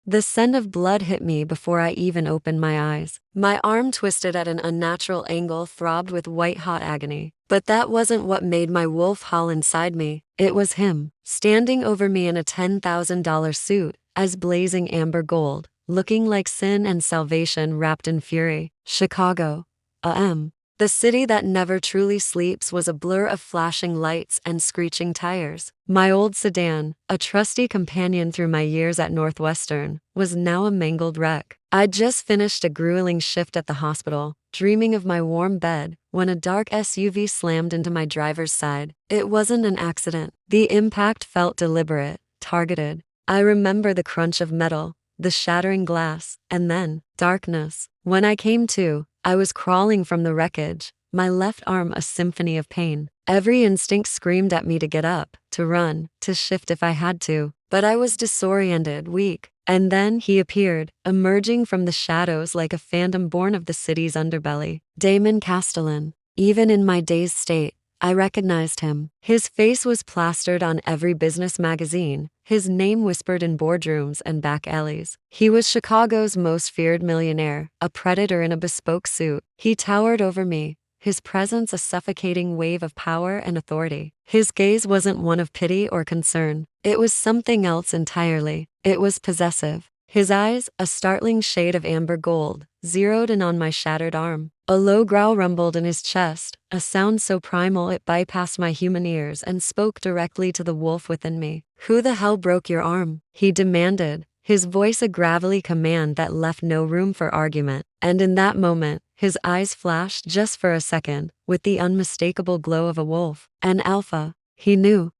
The scent of blood hit me before I even opened my eyes. My arm twisted at an unnatural angle, throbbed with white-hot agony. But that wasn't what made my wolf howl inside me. It was him, standing over me in a $10,000 suit, as blazing amber gold, looking like sin and salvation wrapped in fury. Chicago. The city that never truly sleeps was a blur of flashing lights and screeching tires. My old sedan, a trusty companion through my years at Northwestern, was now a mangled wreck. I'd just finished a grueling shift at the hospital, dreaming of my warm bed, when a dark SUV slammed into my driver's side. It wasn't an accident. The impact felt deliberate, targeted. I remember the crunch of metal, the shattering glass, and then darkness. When I came to, I was crawling from the wreckage, my left arm a symphony of pain. Every instinct screamed at me to get up, to run, to shift if I had to. But I was disoriented, weak. And then he appeared, emerging from the shadows like a phantom born of the city's underbelly. Damon Castellan. Even in my dazed state, I recognized him. His face was plastered on every business magazine, his name whispered in boardrooms and back alleys. He was Chicago's most feared millionaire, a predator in a bespoke suit. He towered over me, his presence a suffocating wave of power and authority. His gaze wasn't one of pity or concern. It was something else entirely. It was possessive. His eyes, a startling shade of amber gold, zeroed in on my shattered arm. A low growl rumbled in his chest, a sound so primal it bypassed my human ears and spoke directly to the wolf within me. "Who the hell broke your arm?" he demanded, his voice a gravelly command that left no room for argument. And in that moment, his eyes flashed just for a second, with the unmistakable glow of a wolf. An alpha. He knew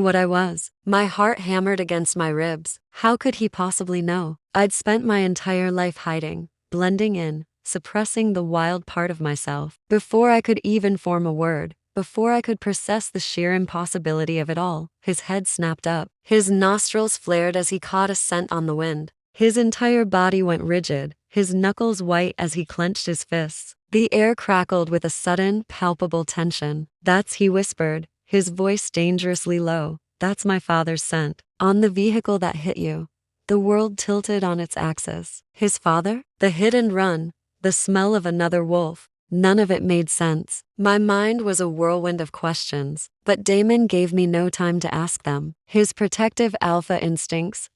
what I was. My heart hammered against my ribs. How could he possibly know? I'd spent my entire life hiding, blending in, suppressing the wild part of myself. Before I could even form a word, before I could process the sheer impossibility of it all, his head snapped up. His nostrils flared as he caught a scent on the wind. His entire body went rigid, his knuckles white as he clenched his fists. The air crackled with a sudden, palpable tension. He whispered, his voice dangerously low. "That's my father's scent. On the vehicle that hit you." The world tilted on its axis. His father? The hit and run, the smell of another wolf. None of it made sense. My mind was a whirlwind of questions, but Damon gave me no time to ask them. His protective alpha instincts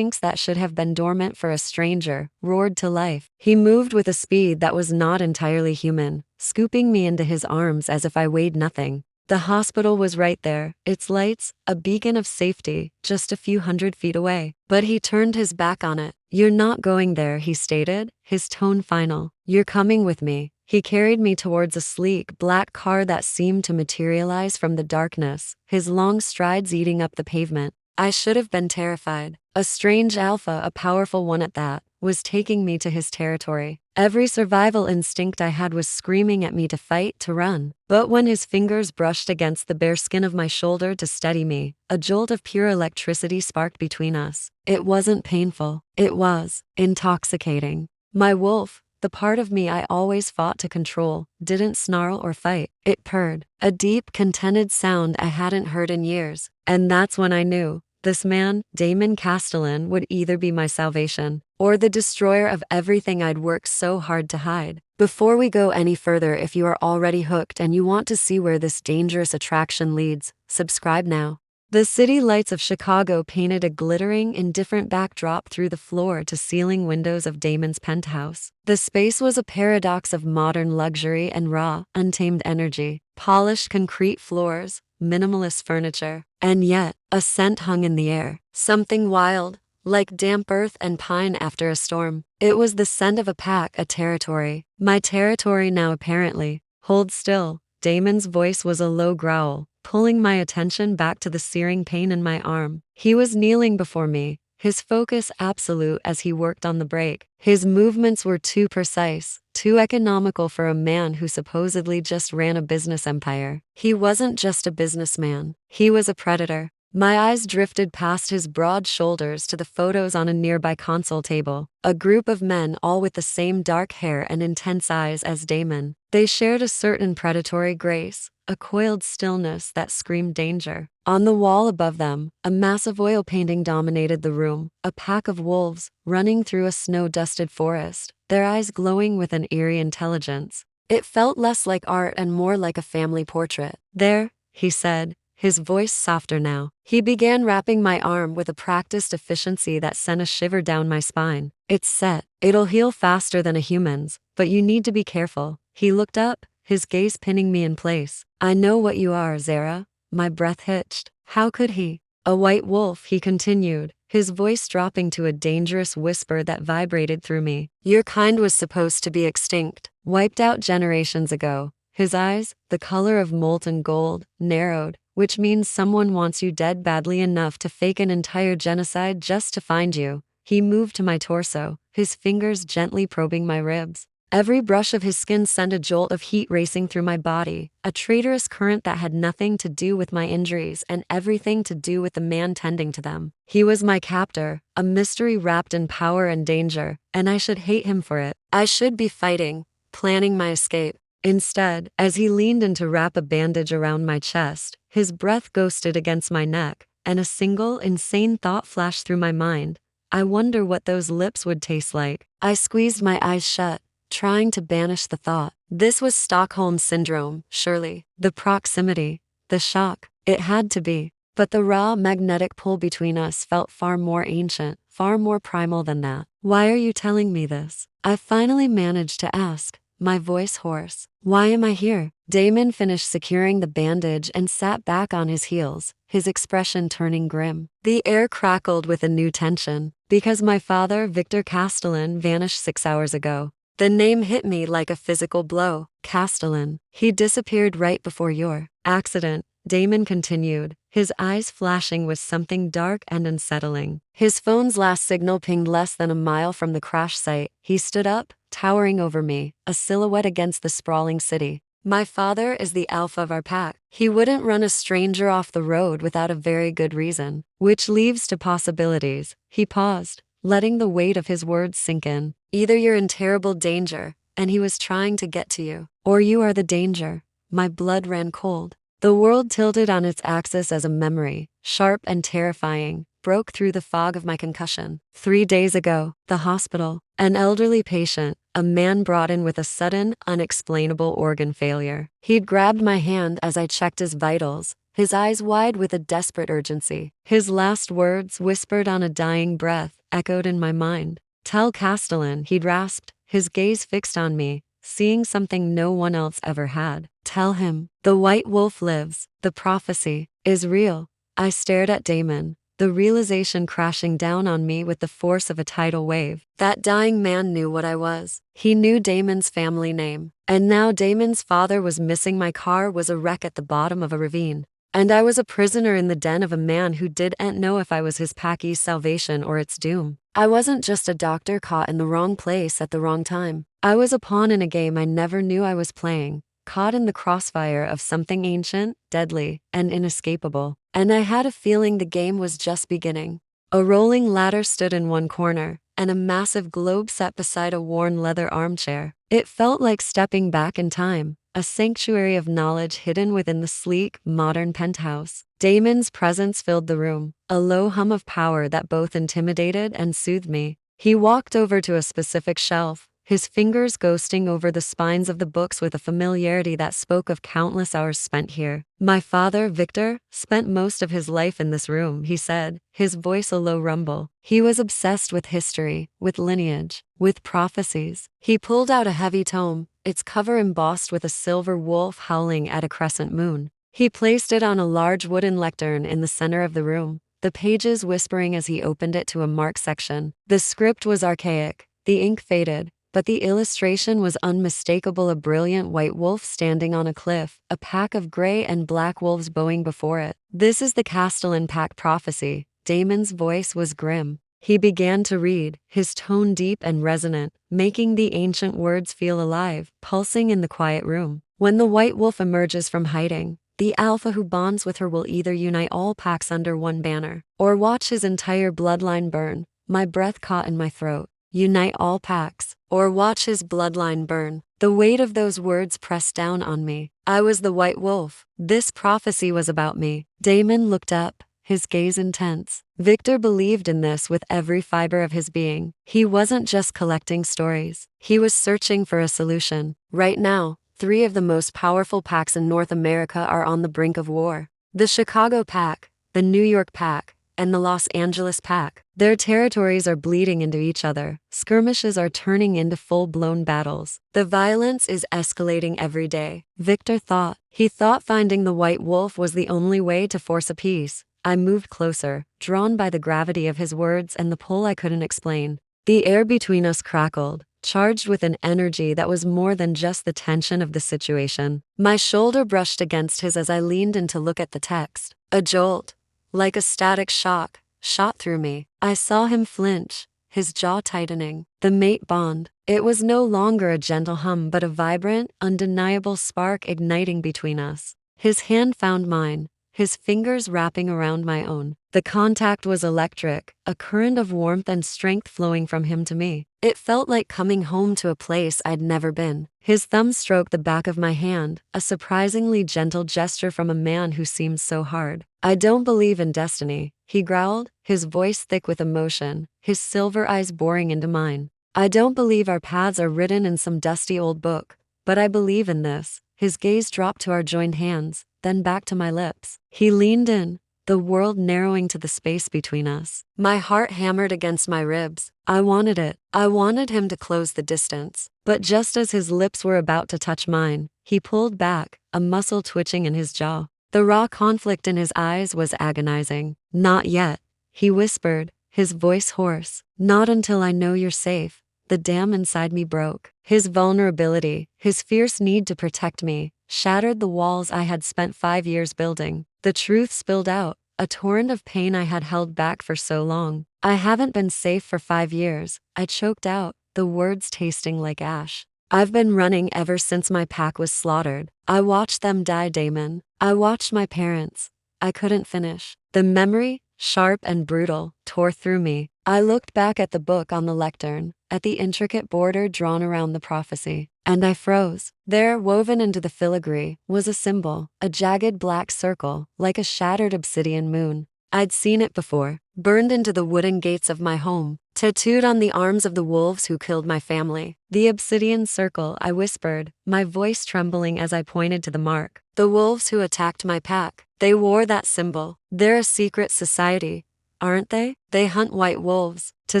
that should have been dormant for a stranger, roared to life. He moved with a speed that was not entirely human, scooping me into his arms as if I weighed nothing. The hospital was right there, its lights, a beacon of safety, just a few hundred feet away. But he turned his back on it. "You're not going there," he stated, his tone final. "You're coming with me." He carried me towards a sleek, black car that seemed to materialize from the darkness, his long strides eating up the pavement. I should have been terrified. A strange alpha, a powerful one at that, was taking me to his territory. Every survival instinct I had was screaming at me to fight, to run. But when his fingers brushed against the bare skin of my shoulder to steady me, a jolt of pure electricity sparked between us. It wasn't painful. It was intoxicating. My wolf, the part of me I always fought to control, didn't snarl or fight. It purred, a deep, contented sound I hadn't heard in years. And that's when I knew. This man, Damon Castellan, would either be my salvation, or the destroyer of everything I'd worked so hard to hide. Before we go any further, if you are already hooked and you want to see where this dangerous attraction leads, subscribe now. The city lights of Chicago painted a glittering, indifferent backdrop through the floor-to-ceiling windows of Damon's penthouse. The space was a paradox of modern luxury and raw, untamed energy. Polished concrete floors, minimalist furniture, and yet, a scent hung in the air. Something wild, like damp earth and pine after a storm. It was the scent of a pack, a territory. My territory now apparently. "Hold still." Damon's voice was a low growl, pulling my attention back to the searing pain in my arm. He was kneeling before me, his focus absolute as he worked on the brake. His movements were too precise, too economical for a man who supposedly just ran a business empire. He wasn't just a businessman. He was a predator. My eyes drifted past his broad shoulders to the photos on a nearby console table. A group of men, all with the same dark hair and intense eyes as Damon. They shared a certain predatory grace, a coiled stillness that screamed danger. On the wall above them, a massive oil painting dominated the room, a pack of wolves running through a snow-dusted forest, their eyes glowing with an eerie intelligence. It felt less like art and more like a family portrait. "There," he said, his voice softer now. He began wrapping my arm with a practiced efficiency that sent a shiver down my spine. "It's set. It'll heal faster than a human's, but you need to be careful." He looked up, his gaze pinning me in place. "I know what you are, Zara." My breath hitched. How could he? "A white wolf," he continued, his voice dropping to a dangerous whisper that vibrated through me. "Your kind was supposed to be extinct, wiped out generations ago." His eyes, the color of molten gold, narrowed, which means someone wants you dead badly enough to fake an entire genocide just to find you. He moved to my torso, his fingers gently probing my ribs. Every brush of his skin sent a jolt of heat racing through my body, a traitorous current that had nothing to do with my injuries and everything to do with the man tending to them. He was my captor, a mystery wrapped in power and danger, and I should hate him for it. I should be fighting, planning my escape. Instead, as he leaned in to wrap a bandage around my chest, his breath ghosted against my neck, and a single, insane thought flashed through my mind. I wonder what those lips would taste like. I squeezed my eyes shut, trying to banish the thought. This was Stockholm Syndrome, surely. The proximity, the shock, it had to be. But the raw, magnetic pull between us felt far more ancient, far more primal than that. "Why are you telling me this?" I finally managed to ask, my voice hoarse. "Why am I here?" Damon finished securing the bandage and sat back on his heels, his expression turning grim. The air crackled with a new tension. "Because my father, Victor Castellan, vanished 6 hours ago." The name hit me like a physical blow. Castellan. "He disappeared right before your accident," Damon continued, his eyes flashing with something dark and unsettling. His phone's last signal pinged less than a mile from the crash site. He stood up, towering over me, a silhouette against the sprawling city. "My father is the alpha of our pack. He wouldn't run a stranger off the road without a very good reason." Which leaves to possibilities. He paused, letting the weight of his words sink in. "Either you're in terrible danger, and he was trying to get to you, or you are the danger." My blood ran cold. The world tilted on its axis as a memory, sharp and terrifying, broke through the fog of my concussion. 3 days ago, the hospital, an elderly patient, a man brought in with a sudden, unexplainable organ failure. He'd grabbed my hand as I checked his vitals, his eyes wide with a desperate urgency. His last words, whispered on a dying breath, echoed in my mind. "Tell Castellan," he'd rasped, his gaze fixed on me, seeing something no one else ever had. "Tell him, the white wolf lives. The prophecy is real." I stared at Damon, the realization crashing down on me with the force of a tidal wave. That dying man knew what I was. He knew Damon's family name. And now Damon's father was missing. My car was a wreck at the bottom of a ravine. And I was a prisoner in the den of a man who didn't know if I was his packie's salvation or its doom. I wasn't just a doctor caught in the wrong place at the wrong time. I was a pawn in a game I never knew I was playing, caught in the crossfire of something ancient, deadly, and inescapable. And I had a feeling the game was just beginning. A rolling ladder stood in one corner, and a massive globe sat beside a worn leather armchair. It felt like stepping back in time, a sanctuary of knowledge hidden within the sleek, modern penthouse. Damon's presence filled the room, a low hum of power that both intimidated and soothed me. He walked over to a specific shelf, his fingers ghosting over the spines of the books with a familiarity that spoke of countless hours spent here. "My father, Victor, spent most of his life in this room," he said, his voice a low rumble. "He was obsessed with history, with lineage, with prophecies." He pulled out a heavy tome, its cover embossed with a silver wolf howling at a crescent moon. He placed it on a large wooden lectern in the center of the room, the pages whispering as he opened it to a marked section. The script was archaic, the ink faded, but the illustration was unmistakable: a brilliant white wolf standing on a cliff, a pack of gray and black wolves bowing before it. "This is the Castellan Pack prophecy." Damon's voice was grim. He began to read, his tone deep and resonant, making the ancient words feel alive, pulsing in the quiet room. "When the white wolf emerges from hiding, the alpha who bonds with her will either unite all packs under one banner, or watch his entire bloodline burn." My breath caught in my throat. "Unite all packs, or watch his bloodline burn." The weight of those words pressed down on me. I was the white wolf. This prophecy was about me. Damon looked up, his gaze intense. Victor believed in this with every fiber of his being. He wasn't just collecting stories. He was searching for a solution. Right now, 3 of the most powerful packs in North America are on the brink of war. The Chicago pack, the New York pack, and the Los Angeles pack. Their territories are bleeding into each other. Skirmishes are turning into full-blown battles. The violence is escalating every day. Victor thought. He thought finding the white wolf was the only way to force a peace. I moved closer, drawn by the gravity of his words and the pull I couldn't explain. The air between us crackled, charged with an energy that was more than just the tension of the situation. My shoulder brushed against his as I leaned in to look at the text. A jolt, like a static shock, shot through me. I saw him flinch, his jaw tightening. The mate bond. It was no longer a gentle hum but a vibrant, undeniable spark igniting between us. His hand found mine, his fingers wrapping around my own. The contact was electric, a current of warmth and strength flowing from him to me. It felt like coming home to a place I'd never been. His thumb stroked the back of my hand, a surprisingly gentle gesture from a man who seemed so hard. I don't believe in destiny, he growled, his voice thick with emotion, his silver eyes boring into mine. I don't believe our paths are written in some dusty old book, but I believe in this. His gaze dropped to our joined hands, then back to my lips. He leaned in, the world narrowing to the space between us. My heart hammered against my ribs. I wanted it. I wanted him to close the distance. But just as his lips were about to touch mine, he pulled back, a muscle twitching in his jaw. The raw conflict in his eyes was agonizing. Not yet, he whispered, his voice hoarse. Not until I know you're safe. The dam inside me broke. His vulnerability, his fierce need to protect me, shattered the walls I had spent 5 years building. The truth spilled out, a torrent of pain I had held back for so long. I haven't been safe for 5 years, I choked out, the words tasting like ash. I've been running ever since my pack was slaughtered. I watched them die, Damon. I watched my parents. I couldn't finish. The memory, sharp and brutal, tore through me. I looked back at the book on the lectern, at the intricate border drawn around the prophecy, and I froze. There, woven into the filigree, was a symbol, a jagged black circle, like a shattered obsidian moon. I'd seen it before, burned into the wooden gates of my home, tattooed on the arms of the wolves who killed my family. The obsidian circle, I whispered, my voice trembling as I pointed to the mark. The wolves who attacked my pack, they wore that symbol. They're a secret society, aren't they? They hunt white wolves to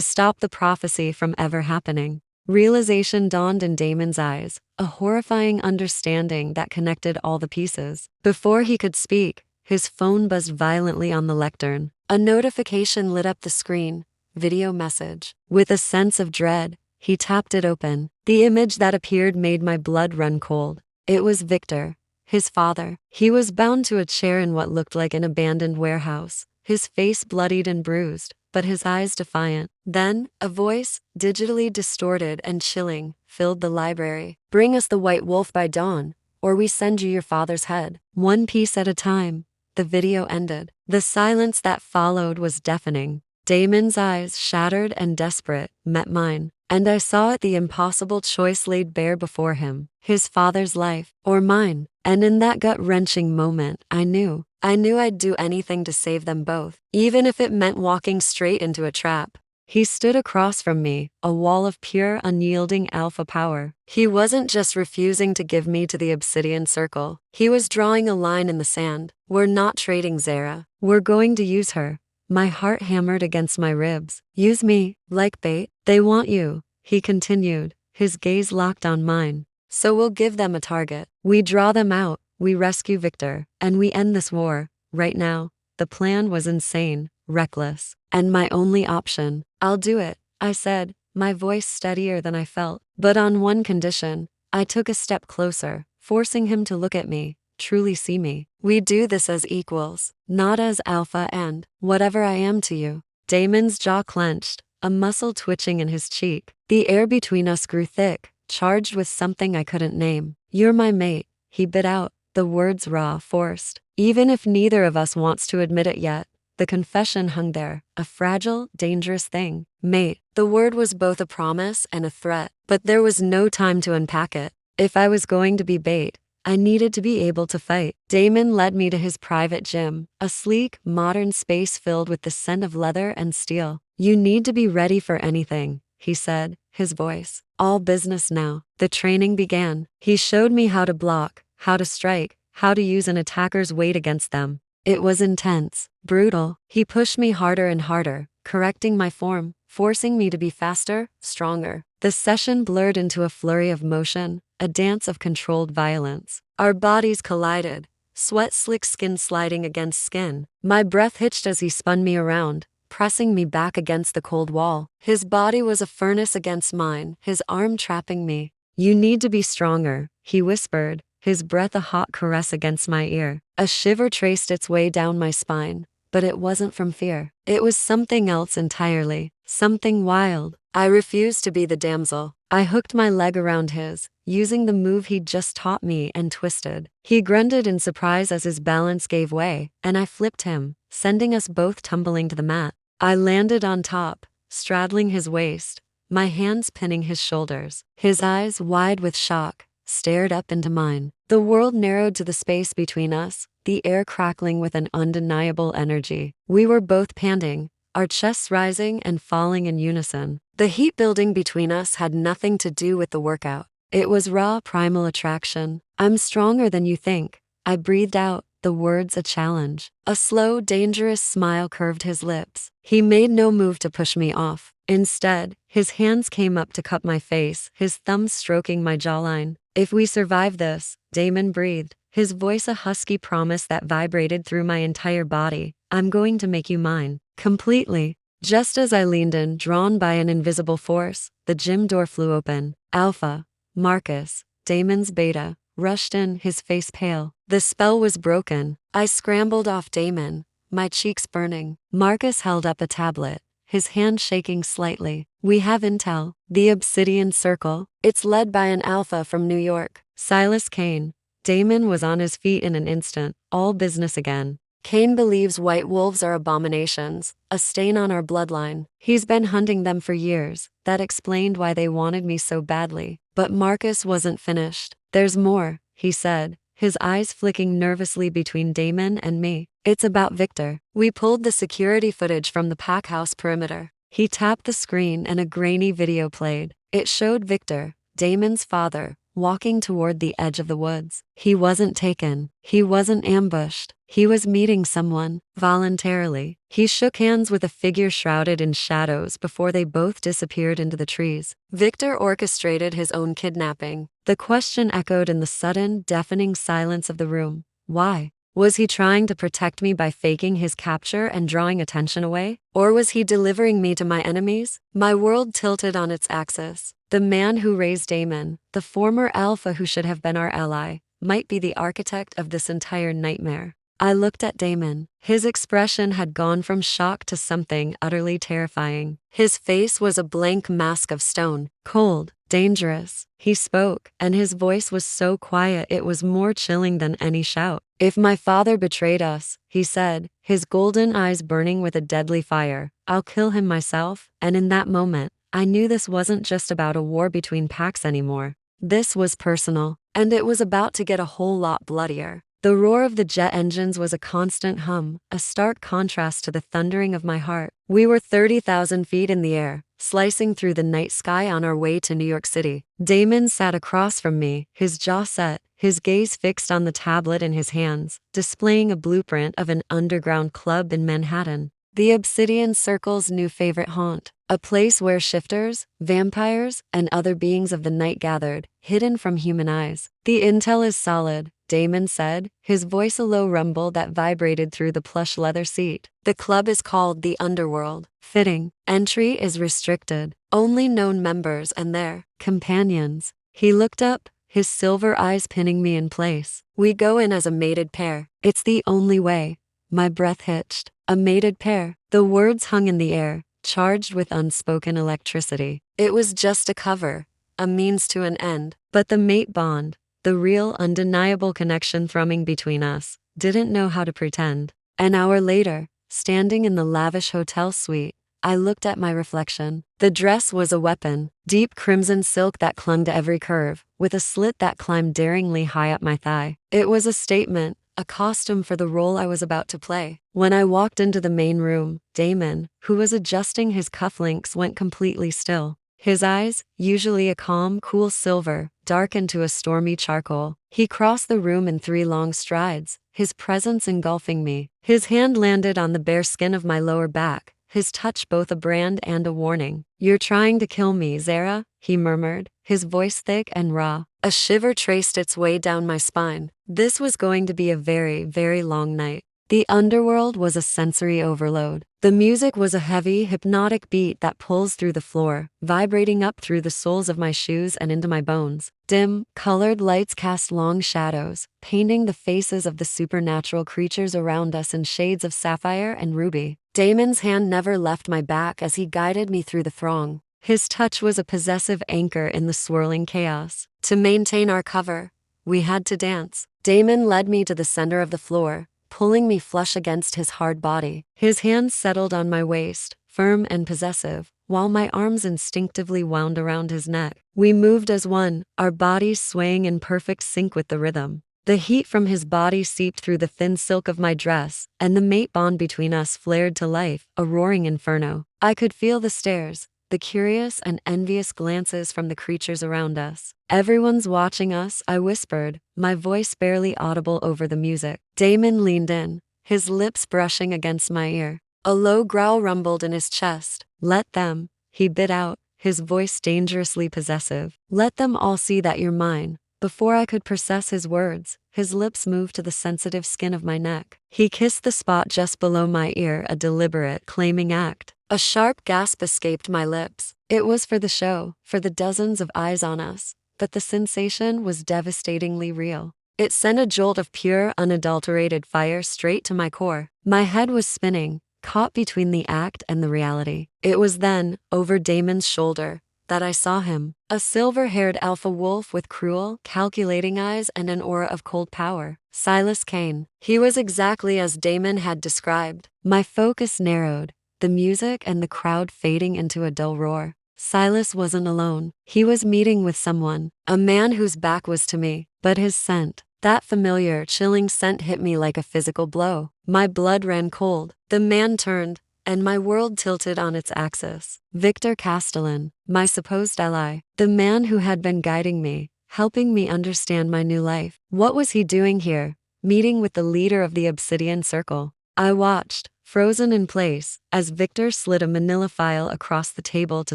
stop the prophecy from ever happening. Realization dawned in Damon's eyes, a horrifying understanding that connected all the pieces. Before he could speak, his phone buzzed violently on the lectern. A notification lit up the screen. Video message. With a sense of dread, he tapped it open. The image that appeared made my blood run cold. It was Victor, his father. He was bound to a chair in what looked like an abandoned warehouse, his face bloodied and bruised, but his eyes defiant. Then, a voice, digitally distorted and chilling, filled the library. Bring us the white wolf by dawn, or we send you your father's head. One piece at a time. The video ended. The silence that followed was deafening. Damon's eyes, shattered and desperate, met mine, and I saw it, the impossible choice laid bare before him. His father's life, or mine. And in that gut-wrenching moment, I knew I'd do anything to save them both, even if it meant walking straight into a trap. He stood across from me, a wall of pure, unyielding alpha power. He wasn't just refusing to give me to the obsidian circle. He was drawing a line in the sand. We're not trading Zara. We're going to use her. My heart hammered against my ribs. Use me, like bait. They want you, he continued, his gaze locked on mine. So we'll give them a target. We draw them out, we rescue Victor, and we end this war, right now. The plan was insane, reckless, and my only option. I'll do it, I said, my voice steadier than I felt. But on one condition. I took a step closer, forcing him to look at me, truly see me. We do this as equals, not as alpha and whatever I am to you. Damon's jaw clenched, a muscle twitching in his cheek. The air between us grew thick, charged with something I couldn't name. You're my mate, he bit out, the words raw, forced. Even if neither of us wants to admit it yet. The confession hung there, a fragile, dangerous thing. Mate. The word was both a promise and a threat, but there was no time to unpack it. If I was going to be bait, I needed to be able to fight. Damon led me to his private gym, a sleek, modern space filled with the scent of leather and steel. You need to be ready for anything, he said, his voice all business now. The training began. He showed me how to block, how to strike, how to use an attacker's weight against them. It was intense, brutal. He pushed me harder and harder, correcting my form, forcing me to be faster, stronger. The session blurred into a flurry of motion, a dance of controlled violence. Our bodies collided, sweat slick skin sliding against skin. My breath hitched as he spun me around, pressing me back against the cold wall. His body was a furnace against mine, his arm trapping me. You need to be stronger, he whispered, his breath a hot caress against my ear. A shiver traced its way down my spine, but it wasn't from fear. It was something else entirely, something wild. I refused to be the damsel. I hooked my leg around his, using the move he'd just taught me, and twisted. He grunted in surprise as his balance gave way, and I flipped him, sending us both tumbling to the mat. I landed on top, straddling his waist, my hands pinning his shoulders. His eyes, wide with shock, stared up into mine. The world narrowed to the space between us, the air crackling with an undeniable energy. We were both panting, our chests rising and falling in unison. The heat building between us had nothing to do with the workout. It was raw, primal attraction. I'm stronger than you think, I breathed out, the words a challenge. A slow, dangerous smile curved his lips. He made no move to push me off. Instead, his hands came up to cup my face, his thumbs stroking my jawline. If we survive this, Damon breathed, his voice a husky promise that vibrated through my entire body, I'm going to make you mine. Completely. Just as I leaned in, drawn by an invisible force, the gym door flew open. Alpha, Marcus, Damon's beta, rushed in, his face pale. The spell was broken. I scrambled off Damon, my cheeks burning. Marcus held up a tablet, his hand shaking slightly. We have intel. The Obsidian Circle. It's led by an alpha from New York, Silas Kane. Damon was on his feet in an instant, all business again. Kane believes white wolves are abominations, a stain on our bloodline. He's been hunting them for years. That explained why they wanted me so badly. But Marcus wasn't finished. There's more, he said, his eyes flicking nervously between Damon and me. It's about Victor. We pulled the security footage from the pack house perimeter. He tapped the screen and a grainy video played. It showed Victor, Damon's father, walking toward the edge of the woods. He wasn't taken. He wasn't ambushed. He was meeting someone, voluntarily. He shook hands with a figure shrouded in shadows before they both disappeared into the trees. Victor orchestrated his own kidnapping. The question echoed in the sudden, deafening silence of the room. Why? Was he trying to protect me by faking his capture and drawing attention away? Or was he delivering me to my enemies? My world tilted on its axis. The man who raised Damon, the former alpha who should have been our ally, might be the architect of this entire nightmare. I looked at Damon. His expression had gone from shock to something utterly terrifying. His face was a blank mask of stone, cold, dangerous. He spoke, and his voice was so quiet it was more chilling than any shout. If my father betrayed us, he said, his golden eyes burning with a deadly fire, I'll kill him myself. And in that moment, I knew this wasn't just about a war between packs anymore. This was personal, and it was about to get a whole lot bloodier. The roar of the jet engines was a constant hum, a stark contrast to the thundering of my heart. We were 30,000 feet in the air, slicing through the night sky on our way to New York City. Damon sat across from me, his jaw set, his gaze fixed on the tablet in his hands, displaying a blueprint of an underground club in Manhattan. The Obsidian Circle's new favorite haunt, a place where shifters, vampires, and other beings of the night gathered, hidden from human eyes. The intel is solid, Damon said, his voice a low rumble that vibrated through the plush leather seat. The club is called the Underworld. Fitting. Entry is restricted. Only known members and their companions. He looked up, his silver eyes pinning me in place. We go in as a mated pair. It's the only way. My breath hitched. A mated pair. The words hung in the air, charged with unspoken electricity. It was just a cover, a means to an end. But the mate bond, the real undeniable connection thrumming between us, didn't know how to pretend. An hour later, standing in the lavish hotel suite, I looked at my reflection. The dress was a weapon, deep crimson silk that clung to every curve, with a slit that climbed daringly high up my thigh. It was a statement, a costume for the role I was about to play. When I walked into the main room, Damon, who was adjusting his cufflinks, went completely still. His eyes, usually a calm, cool silver, darkened to a stormy charcoal. He crossed the room in 3 long strides, his presence engulfing me. His hand landed on the bare skin of my lower back, his touch both a brand and a warning. "You're trying to kill me, Zara," he murmured, his voice thick and raw. A shiver traced its way down my spine. This was going to be a very, very long night. The underworld was a sensory overload. The music was a heavy, hypnotic beat that pulls through the floor, vibrating up through the soles of my shoes and into my bones. Dim, colored lights cast long shadows, painting the faces of the supernatural creatures around us in shades of sapphire and ruby. Damon's hand never left my back as he guided me through the throng. His touch was a possessive anchor in the swirling chaos. To maintain our cover, we had to dance. Damon led me to the center of the floor, pulling me flush against his hard body. His hands settled on my waist, firm and possessive, while my arms instinctively wound around his neck. We moved as one, our bodies swaying in perfect sync with the rhythm. The heat from his body seeped through the thin silk of my dress, and the mate bond between us flared to life, a roaring inferno. I could feel the stares, the curious and envious glances from the creatures around us. "Everyone's watching us," I whispered, my voice barely audible over the music. Damon leaned in, his lips brushing against my ear. A low growl rumbled in his chest. "Let them," he bit out, his voice dangerously possessive. "Let them all see that you're mine." Before I could process his words, his lips moved to the sensitive skin of my neck. He kissed the spot just below my ear, a deliberate, claiming act. A sharp gasp escaped my lips. It was for the show, for the dozens of eyes on us, but the sensation was devastatingly real. It sent a jolt of pure, unadulterated fire straight to my core. My head was spinning, caught between the act and the reality. It was then, over Damon's shoulder, that I saw him. A silver-haired alpha wolf with cruel, calculating eyes and an aura of cold power. Silas Kane. He was exactly as Damon had described. My focus narrowed, the music and the crowd fading into a dull roar. Silas wasn't alone. He was meeting with someone, a man whose back was to me, but his scent, that familiar, chilling scent hit me like a physical blow. My blood ran cold. The man turned, and my world tilted on its axis. Victor Castellan, my supposed ally, the man who had been guiding me, helping me understand my new life. What was he doing here, meeting with the leader of the Obsidian Circle? I watched, frozen in place, as Victor slid a manila file across the table to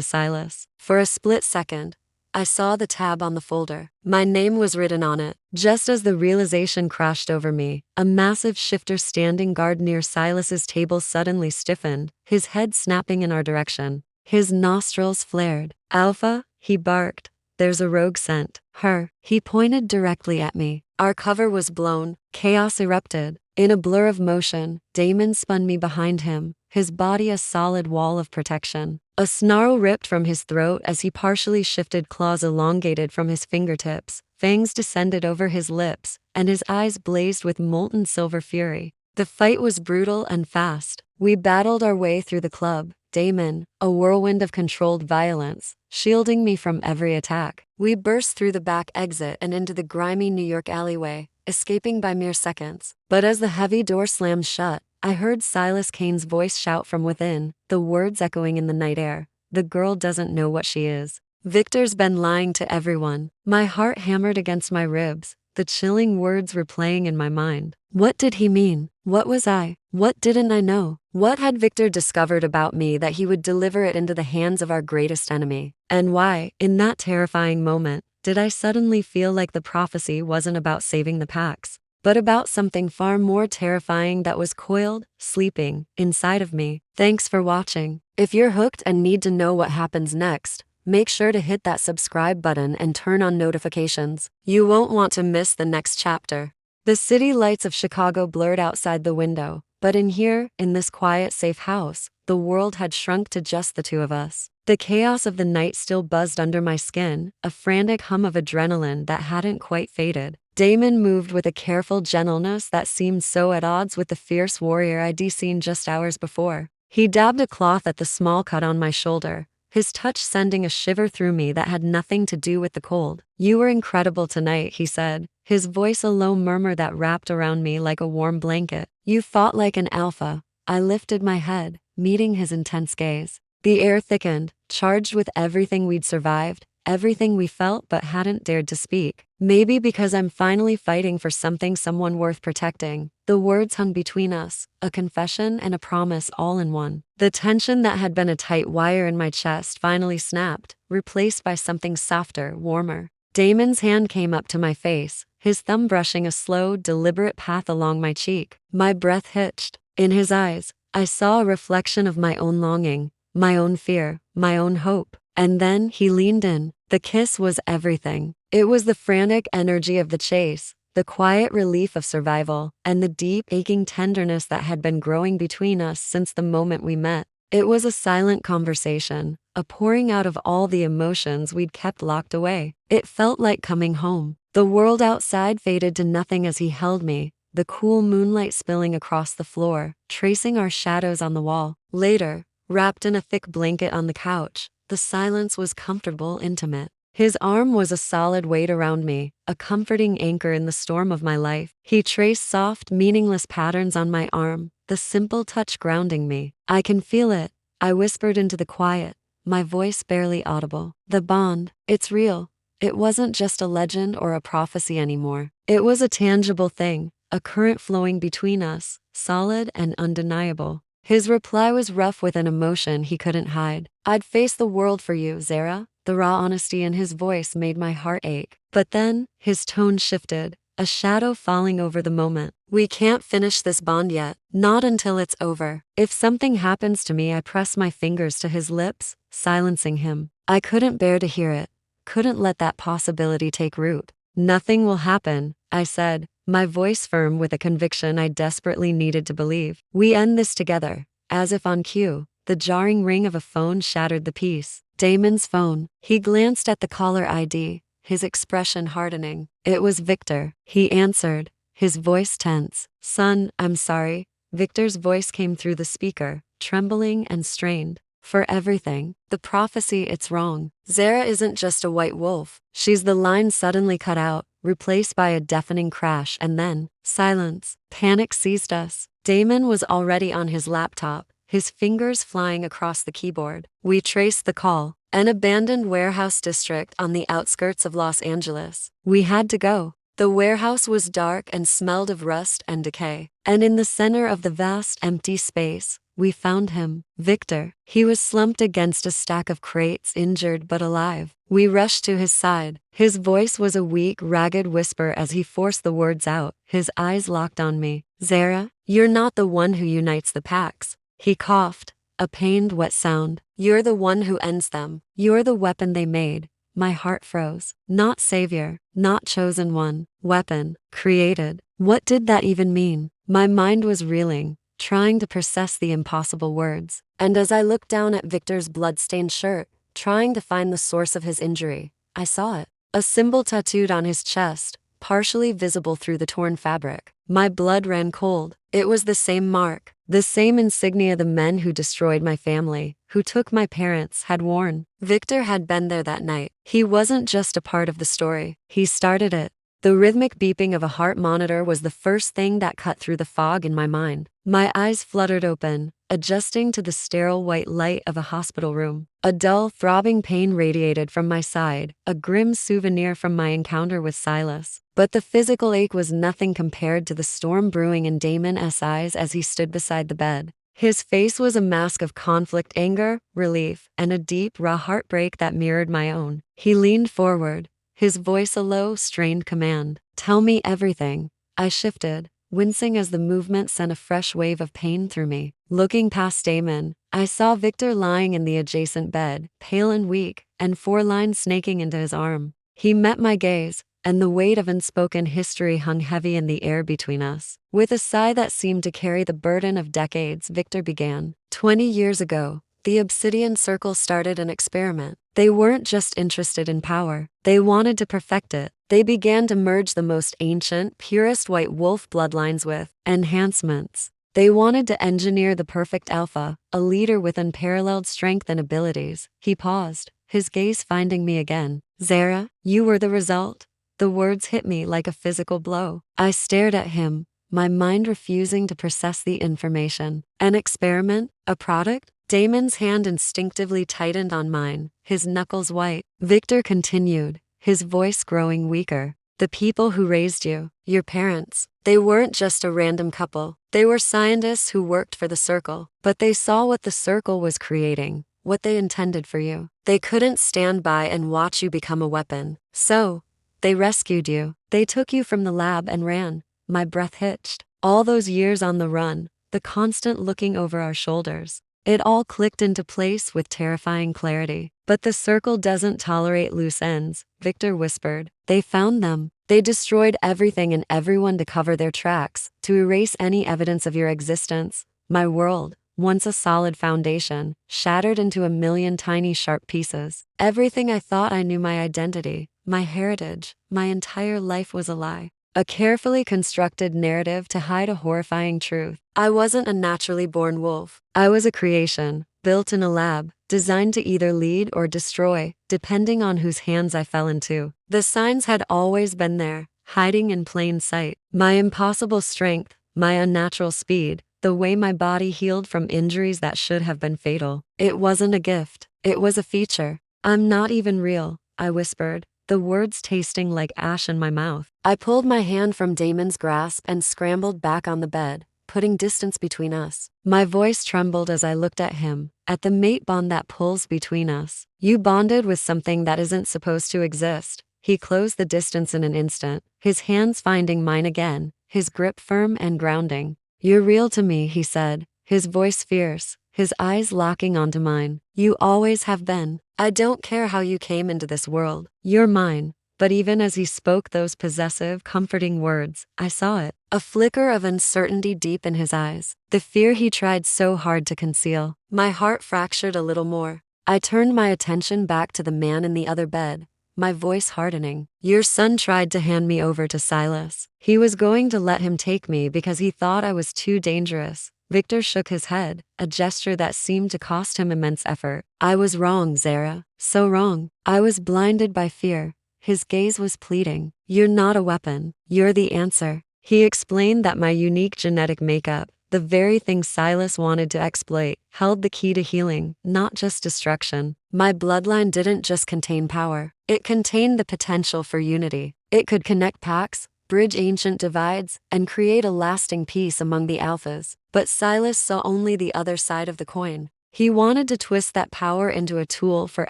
Silas. For a split second, I saw the tab on the folder. My name was written on it. Just as the realization crashed over me, a massive shifter standing guard near Silas's table suddenly stiffened, his head snapping in our direction. His nostrils flared. "Alpha," he barked. "There's a rogue sent. Her." He pointed directly at me. Our cover was blown. Chaos erupted. In a blur of motion, Damon spun me behind him, his body a solid wall of protection. A snarl ripped from his throat as he partially shifted, claws elongated from his fingertips, fangs descended over his lips, and his eyes blazed with molten silver fury. The fight was brutal and fast. We battled our way through the club, Damon, a whirlwind of controlled violence, shielding me from every attack. We burst through the back exit and into the grimy New York alleyway, escaping by mere seconds. But as the heavy door slammed shut, I heard Silas Kane's voice shout from within, the words echoing in the night air. "The girl doesn't know what she is. Victor's been lying to everyone." My heart hammered against my ribs, the chilling words replaying in my mind. What did he mean? What was I? What didn't I know? What had Victor discovered about me that he would deliver it into the hands of our greatest enemy? And why, in that terrifying moment, did I suddenly feel like the prophecy wasn't about saving the Pax, but about something far more terrifying that was coiled, sleeping, inside of me? Thanks for watching. If you're hooked and need to know what happens next, make sure to hit that subscribe button and turn on notifications. You won't want to miss the next chapter. The city lights of Chicago blurred outside the window, but in here, in this quiet, safe house, the world had shrunk to just the two of us. The chaos of the night still buzzed under my skin, a frantic hum of adrenaline that hadn't quite faded. Damon moved with a careful gentleness that seemed so at odds with the fierce warrior I'd seen just hours before. He dabbed a cloth at the small cut on my shoulder, his touch sending a shiver through me that had nothing to do with the cold. "You were incredible tonight," he said, his voice a low murmur that wrapped around me like a warm blanket. "You fought like an alpha." I lifted my head, meeting his intense gaze. The air thickened, charged with everything we'd survived, everything we felt but hadn't dared to speak. "Maybe because I'm finally fighting for someone worth protecting." The words hung between us, a confession and a promise all in one. The tension that had been a tight wire in my chest finally snapped, replaced by something softer, warmer. Damon's hand came up to my face, his thumb brushing a slow, deliberate path along my cheek. My breath hitched. In his eyes, I saw a reflection of my own longing, my own fear, my own hope. And then he leaned in. The kiss was everything. It was the frantic energy of the chase, the quiet relief of survival, and the deep, aching tenderness that had been growing between us since the moment we met. It was a silent conversation, a pouring out of all the emotions we'd kept locked away. It felt like coming home. The world outside faded to nothing as he held me, the cool moonlight spilling across the floor, tracing our shadows on the wall. Later, wrapped in a thick blanket on the couch, the silence was comfortable, intimate. His arm was a solid weight around me, a comforting anchor in the storm of my life. He traced soft, meaningless patterns on my arm, the simple touch grounding me. "I can feel it," I whispered into the quiet, my voice barely audible. "The bond, it's real." It wasn't just a legend or a prophecy anymore. It was a tangible thing, a current flowing between us, solid and undeniable. His reply was rough with an emotion he couldn't hide. "I'd face the world for you, Zara." The raw honesty in his voice made my heart ache. But then, his tone shifted, a shadow falling over the moment. "We can't finish this bond yet, not until it's over. If something happens to me," I pressed my fingers to his lips, silencing him. I couldn't bear to hear it, couldn't let that possibility take root. "Nothing will happen," I said, my voice firm with a conviction I desperately needed to believe. "We end this together." As if on cue, the jarring ring of a phone shattered the peace. Damon's phone. He glanced at the caller ID, his expression hardening. It was Victor. He answered, his voice tense. "Son, I'm sorry." Victor's voice came through the speaker, trembling and strained. "For everything. The prophecy, it's wrong. Zara isn't just a white wolf. She's..." The line suddenly cut out, replaced by a deafening crash, and then silence. Panic seized us. Damon was already on his laptop, his fingers flying across the keyboard. We traced the call. An abandoned warehouse district on the outskirts of Los Angeles. We had to go. The warehouse was dark and smelled of rust and decay. And in the center of the vast empty space, we found him, Victor. He was slumped against a stack of crates, injured but alive. We rushed to his side. His voice was a weak, ragged whisper as he forced the words out, his eyes locked on me. "Zara, you're not the one who unites the packs." He coughed, a pained, wet sound. "You're the one who ends them. You're the weapon they made." My heart froze. Not savior, not chosen one. Weapon. Created. What did that even mean? My mind was reeling, trying to process the impossible words. And as I looked down at Victor's blood-stained shirt, trying to find the source of his injury, I saw it. A symbol tattooed on his chest, partially visible through the torn fabric. My blood ran cold. It was the same mark, the same insignia the men who destroyed my family, who took my parents, had worn. Victor had been there that night. He wasn't just a part of the story. He started it. The rhythmic beeping of a heart monitor was the first thing that cut through the fog in my mind. My eyes fluttered open, adjusting to the sterile white light of a hospital room. A dull, throbbing pain radiated from my side, a grim souvenir from my encounter with Silas. But the physical ache was nothing compared to the storm brewing in Damon's eyes as he stood beside the bed. His face was a mask of conflict, anger, relief, and a deep, raw heartbreak that mirrored my own. He leaned forward, his voice a low, strained command. "Tell me everything." I shifted, wincing as the movement sent a fresh wave of pain through me. Looking past Damon, I saw Victor lying in the adjacent bed, pale and weak, and 4 lines snaking into his arm. He met my gaze, and the weight of unspoken history hung heavy in the air between us. With a sigh that seemed to carry the burden of decades, Victor began. 20 years ago, the Obsidian Circle started an experiment. They weren't just interested in power. They wanted to perfect it. They began to merge the most ancient, purest white wolf bloodlines with enhancements. They wanted to engineer the perfect alpha, a leader with unparalleled strength and abilities. He paused, his gaze finding me again. Zara, you were the result. The words hit me like a physical blow. I stared at him, my mind refusing to process the information. An experiment? A product? Damon's hand instinctively tightened on mine, his knuckles white. Victor continued, his voice growing weaker. The people who raised you, your parents, they weren't just a random couple. They were scientists who worked for the Circle, but they saw what the Circle was creating, what they intended for you. They couldn't stand by and watch you become a weapon. So, they rescued you. They took you from the lab and ran. My breath hitched. All those years on the run, the constant looking over our shoulders. It all clicked into place with terrifying clarity. But the Circle doesn't tolerate loose ends, Victor whispered. They found them. They destroyed everything and everyone to cover their tracks, to erase any evidence of your existence. My world, once a solid foundation, shattered into a million tiny sharp pieces. Everything I thought I knew, my identity, my heritage, my entire life was a lie. A carefully constructed narrative to hide a horrifying truth. I wasn't a naturally born wolf. I was a creation, built in a lab, designed to either lead or destroy, depending on whose hands I fell into. The signs had always been there, hiding in plain sight. My impossible strength, my unnatural speed, the way my body healed from injuries that should have been fatal. It wasn't a gift. It was a feature. I'm not even real, I whispered, the words tasting like ash in my mouth. I pulled my hand from Damon's grasp and scrambled back on the bed, putting distance between us. My voice trembled as I looked at him, at the mate bond that pulls between us. You bonded with something that isn't supposed to exist. He closed the distance in an instant, his hands finding mine again, his grip firm and grounding. You're real to me, he said, his voice fierce, his eyes locking onto mine. You always have been. I don't care how you came into this world. You're mine. But even as he spoke those possessive, comforting words, I saw it. A flicker of uncertainty deep in his eyes. The fear he tried so hard to conceal. My heart fractured a little more. I turned my attention back to the man in the other bed, my voice hardening. Your son tried to hand me over to Silas. He was going to let him take me because he thought I was too dangerous. Victor shook his head, a gesture that seemed to cost him immense effort. I was wrong, Zara. So wrong. I was blinded by fear. His gaze was pleading. You're not a weapon. You're the answer. He explained that my unique genetic makeup, the very thing Silas wanted to exploit, held the key to healing, not just destruction. My bloodline didn't just contain power. It contained the potential for unity. It could connect packs, bridge ancient divides, and create a lasting peace among the alphas. But Silas saw only the other side of the coin. He wanted to twist that power into a tool for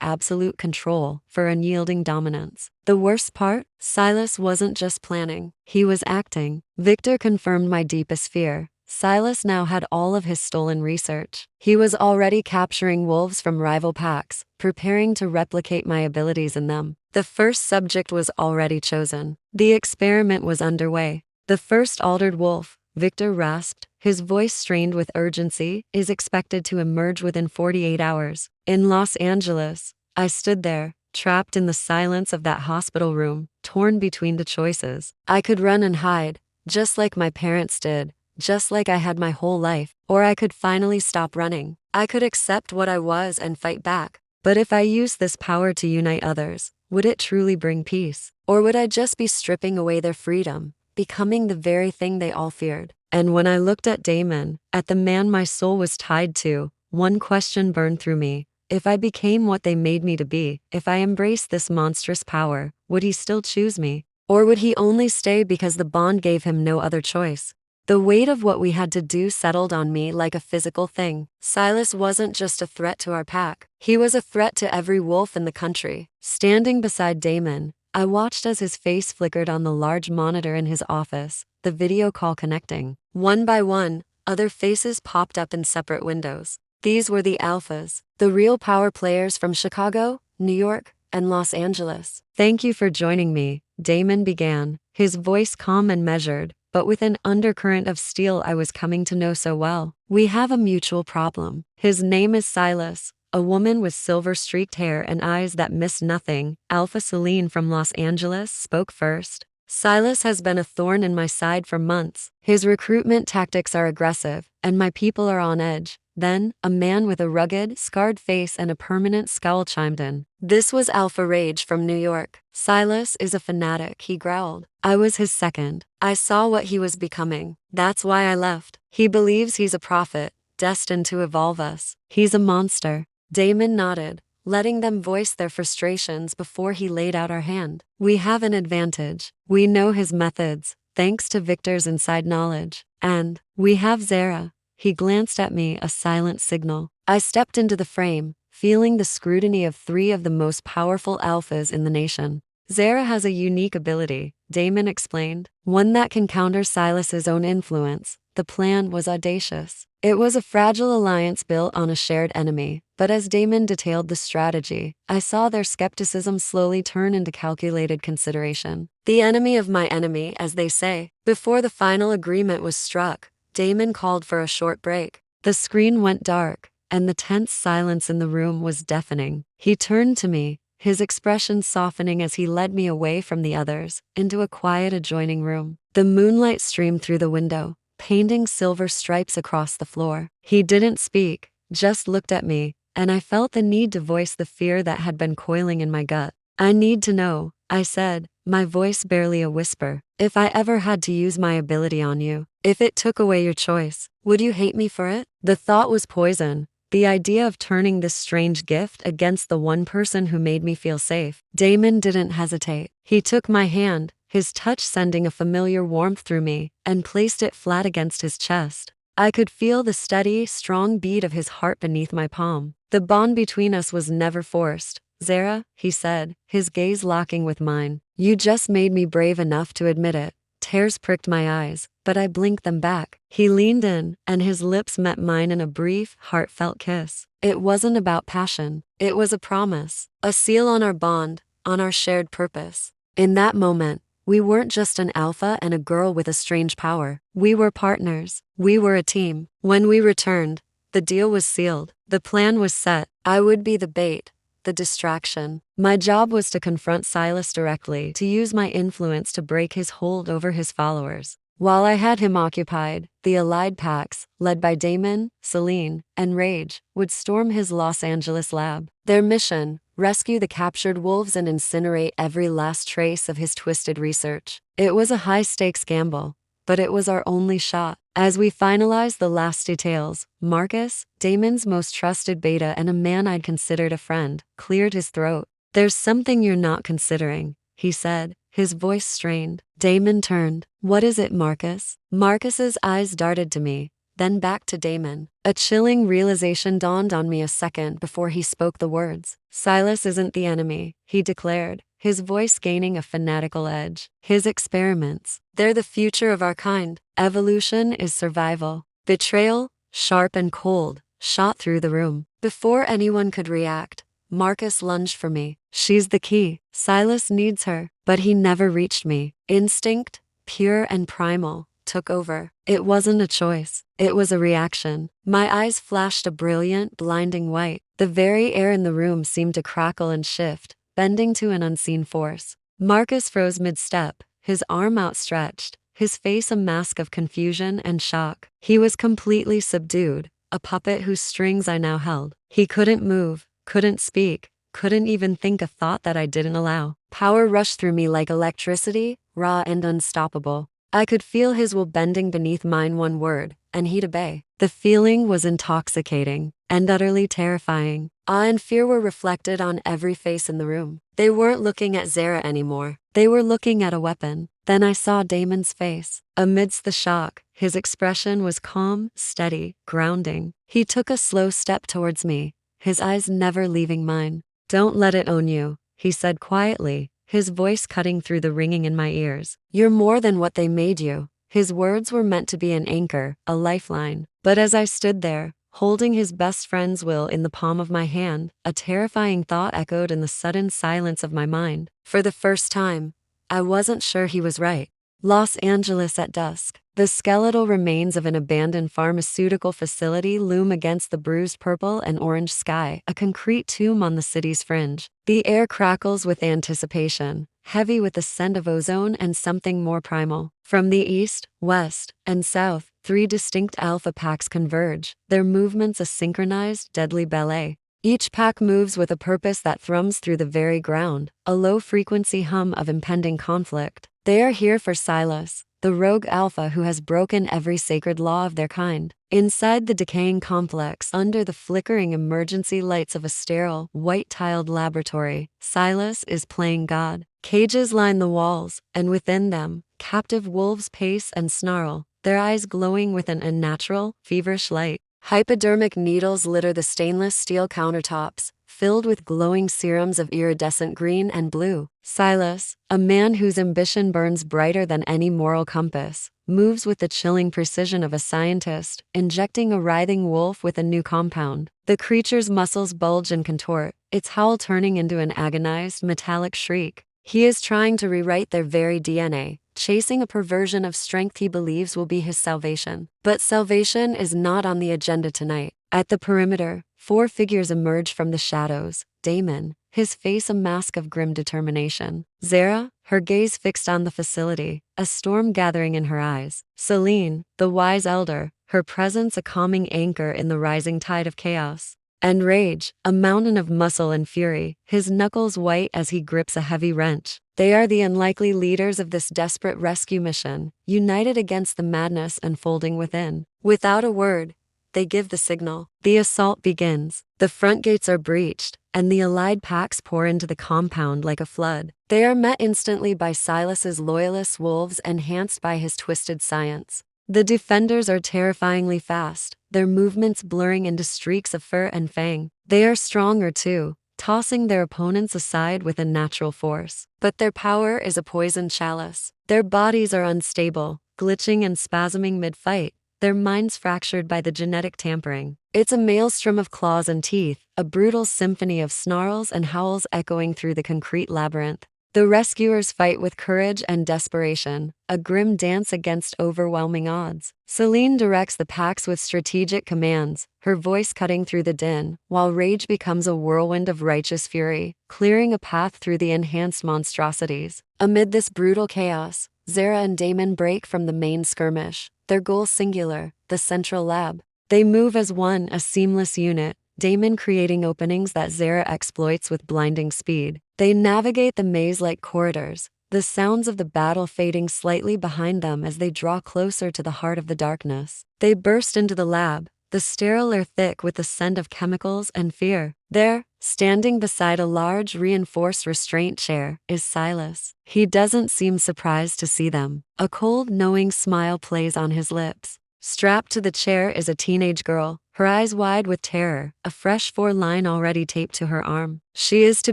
absolute control, for unyielding dominance. The worst part? Silas wasn't just planning. He was acting. Victor confirmed my deepest fear. Silas now had all of his stolen research. He was already capturing wolves from rival packs, preparing to replicate my abilities in them. The first subject was already chosen. The experiment was underway. The first altered wolf, Victor rasped, his voice strained with urgency, is expected to emerge within 48 hours. In Los Angeles, I stood there, trapped in the silence of that hospital room, torn between the choices. I could run and hide, just like my parents did, just like I had my whole life, or I could finally stop running. I could accept what I was and fight back. But if I used this power to unite others, would it truly bring peace? Or would I just be stripping away their freedom, becoming the very thing they all feared? And when I looked at Damon, at the man my soul was tied to, one question burned through me. If I became what they made me to be, if I embraced this monstrous power, would he still choose me? Or would he only stay because the bond gave him no other choice? The weight of what we had to do settled on me like a physical thing. Silas wasn't just a threat to our pack. He was a threat to every wolf in the country. Standing beside Damon, I watched as his face flickered on the large monitor in his office, the video call connecting. One by one, other faces popped up in separate windows. These were the alphas, the real power players from Chicago, New York, and Los Angeles. Thank you for joining me, Damon began, his voice calm and measured, but with an undercurrent of steel I was coming to know so well. We have a mutual problem. His name is Silas, a woman with silver-streaked hair and eyes that missed nothing. Alpha Celine from Los Angeles spoke first. Silas has been a thorn in my side for months. His recruitment tactics are aggressive, and my people are on edge. Then, a man with a rugged, scarred face and a permanent scowl chimed in. This was Alpha Rage from New York. Silas is a fanatic, he growled. I was his second. I saw what he was becoming. That's why I left. He believes he's a prophet, destined to evolve us. He's a monster. Damon nodded, letting them voice their frustrations before he laid out our hand. We have an advantage. We know his methods, thanks to Victor's inside knowledge. And we have Zara. He glanced at me, a silent signal. I stepped into the frame, feeling the scrutiny of 3 of the most powerful alphas in the nation. Zara has a unique ability, Damon explained, one that can counter Silas's own influence. The plan was audacious. It was a fragile alliance built on a shared enemy, but as Damon detailed the strategy, I saw their skepticism slowly turn into calculated consideration. The enemy of my enemy, as they say. Before the final agreement was struck, Damon called for a short break. The screen went dark, and the tense silence in the room was deafening. He turned to me, his expression softening as he led me away from the others, into a quiet adjoining room. The moonlight streamed through the window, painting silver stripes across the floor. He didn't speak, just looked at me, and I felt the need to voice the fear that had been coiling in my gut. I need to know, I said, my voice barely a whisper. If I ever had to use my ability on you, if it took away your choice, would you hate me for it? The thought was poison. The idea of turning this strange gift against the one person who made me feel safe. Damon didn't hesitate. He took my hand, his touch sending a familiar warmth through me, and placed it flat against his chest. I could feel the steady, strong beat of his heart beneath my palm. The bond between us was never forced. Zara, he said, his gaze locking with mine. You just made me brave enough to admit it. Tears pricked my eyes, but I blinked them back. He leaned in, and his lips met mine in a brief, heartfelt kiss. It wasn't about passion. It was a promise, a seal on our bond, on our shared purpose. In that moment, we weren't just an alpha and a girl with a strange power. We were partners. We were a team. When we returned, the deal was sealed. The plan was set. I would be the bait, the distraction. My job was to confront Silas directly, to use my influence to break his hold over his followers. While I had him occupied, the allied packs, led by Damon, Celine, and Rage, would storm his Los Angeles lab. Their mission, rescue the captured wolves and incinerate every last trace of his twisted research. It was a high-stakes gamble, but it was our only shot. As we finalized the last details, Marcus, Damon's most trusted beta and a man I'd considered a friend, cleared his throat. There's something you're not considering, he said, his voice strained. Damon turned. What is it, Marcus? Marcus's eyes darted to me, then back to Damon. A chilling realization dawned on me a second before he spoke the words. Silas isn't the enemy, he declared, his voice gaining a fanatical edge. His experiments, they're the future of our kind. Evolution is survival. Betrayal, sharp and cold, shot through the room. Before anyone could react, Marcus lunged for me. She's the key. Silas needs her, but he never reached me. Instinct, pure and primal, took over. It wasn't a choice. It was a reaction. My eyes flashed a brilliant, blinding white. The very air in the room seemed to crackle and shift, bending to an unseen force. Marcus froze mid-step, his arm outstretched, his face a mask of confusion and shock. He was completely subdued, a puppet whose strings I now held. He couldn't move, couldn't speak, couldn't even think a thought that I didn't allow. Power rushed through me like electricity, raw and unstoppable. I could feel his will bending beneath mine one word, and he'd obey. The feeling was intoxicating and utterly terrifying. Awe and fear were reflected on every face in the room. They weren't looking at Zara anymore. They were looking at a weapon. Then I saw Damon's face. Amidst the shock, his expression was calm, steady, grounding. He took a slow step towards me, his eyes never leaving mine. Don't let it own you, he said quietly, his voice cutting through the ringing in my ears. You're more than what they made you. His words were meant to be an anchor, a lifeline. But as I stood there, holding his best friend's will in the palm of my hand, a terrifying thought echoed in the sudden silence of my mind. For the first time, I wasn't sure he was right. Los Angeles at dusk. The skeletal remains of an abandoned pharmaceutical facility loom against the bruised purple and orange sky, a concrete tomb on the city's fringe. The air crackles with anticipation, heavy with the scent of ozone and something more primal. From the east, west, and south, 3 distinct alpha packs converge, their movements a synchronized, deadly ballet. Each pack moves with a purpose that thrums through the very ground, a low-frequency hum of impending conflict. They are here for Silas, the rogue alpha who has broken every sacred law of their kind. Inside the decaying complex, under the flickering emergency lights of a sterile, white-tiled laboratory, Silas is playing God. Cages line the walls, and within them, captive wolves pace and snarl, their eyes glowing with an unnatural, feverish light. Hypodermic needles litter the stainless steel countertops, filled with glowing serums of iridescent green and blue. Silas, a man whose ambition burns brighter than any moral compass, moves with the chilling precision of a scientist, injecting a writhing wolf with a new compound. The creature's muscles bulge and contort, its howl turning into an agonized, metallic shriek. He is trying to rewrite their very DNA, chasing a perversion of strength he believes will be his salvation. But salvation is not on the agenda tonight. At the perimeter, 4 figures emerge from the shadows. Damon, his face a mask of grim determination. Zara, her gaze fixed on the facility, a storm gathering in her eyes. Celine, the wise elder, her presence a calming anchor in the rising tide of chaos. And Rage, a mountain of muscle and fury, his knuckles white as he grips a heavy wrench. They are the unlikely leaders of this desperate rescue mission, united against the madness unfolding within. Without a word, they give the signal. The assault begins. The front gates are breached, and the allied packs pour into the compound like a flood. They are met instantly by Silas's loyalist wolves, enhanced by his twisted science. The defenders are terrifyingly fast, their movements blurring into streaks of fur and fang. They are stronger too, tossing their opponents aside with a natural force. But their power is a poisoned chalice. Their bodies are unstable, glitching and spasming mid-fight, their minds fractured by the genetic tampering. It's a maelstrom of claws and teeth, a brutal symphony of snarls and howls echoing through the concrete labyrinth. The rescuers fight with courage and desperation, a grim dance against overwhelming odds. Celine directs the packs with strategic commands, her voice cutting through the din, while Rage becomes a whirlwind of righteous fury, clearing a path through the enhanced monstrosities. Amid this brutal chaos, Zara and Damon break from the main skirmish, their goal singular, the central lab. They move as one, a seamless unit, Damon creating openings that Zara exploits with blinding speed. They navigate the maze-like corridors, the sounds of the battle fading slightly behind them as they draw closer to the heart of the darkness. They burst into the lab, the sterile air thick with the scent of chemicals and fear. There, standing beside a large reinforced restraint chair, is Silas. He doesn't seem surprised to see them. A cold, knowing smile plays on his lips. Strapped to the chair is a teenage girl, her eyes wide with terror, a fresh 4-line already taped to her arm. She is to